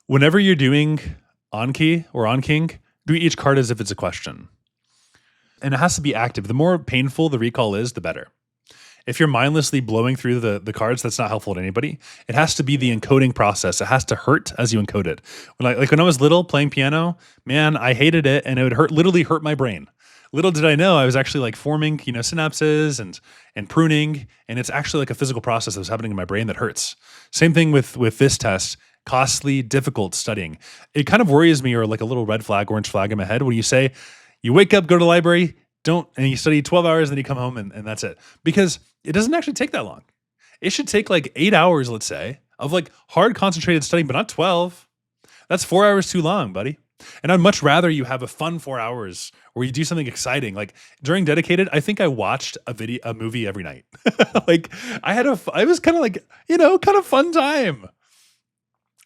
Whenever you're doing Anki or Anking, do each card as if it's a question. And it has to be active. The more painful the recall is, the better. If you're mindlessly blowing through the cards, that's not helpful to anybody. It has to be the encoding process. It has to hurt as you encode it. When I was little playing piano, man, I hated it, and it would literally hurt my brain. Little did I know I was actually like forming, synapses and pruning, and it's actually like a physical process that was happening in my brain that hurts. Same thing with this test. Costly, difficult studying. It kind of worries me, or like a little red flag, orange flag in my head when you say, you wake up, go to the library, and you study 12 hours, and then you come home and that's it. Because it doesn't actually take that long. It should take like 8 hours, let's say, of like hard concentrated studying, but not 12. That's 4 hours too long, buddy. And I'd much rather you have a fun 4 hours where you do something exciting. Like during dedicated, I think I watched a movie every night. Like I was kind of like, kind of fun time.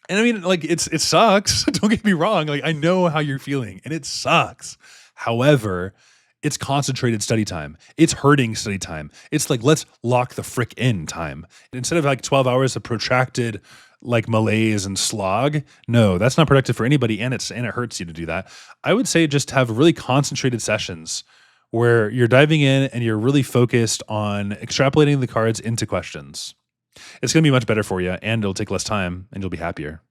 And I mean, like it sucks. Don't get me wrong. Like I know how you're feeling and it sucks. However, it's concentrated study time. It's hurting study time. It's like, let's lock the frick in time. Instead of like 12 hours of protracted like malaise and slog. No, that's not productive for anybody. And it hurts you to do that. I would say just have really concentrated sessions where you're diving in and you're really focused on extrapolating the cards into questions. It's going to be much better for you, and it'll take less time, and you'll be happier.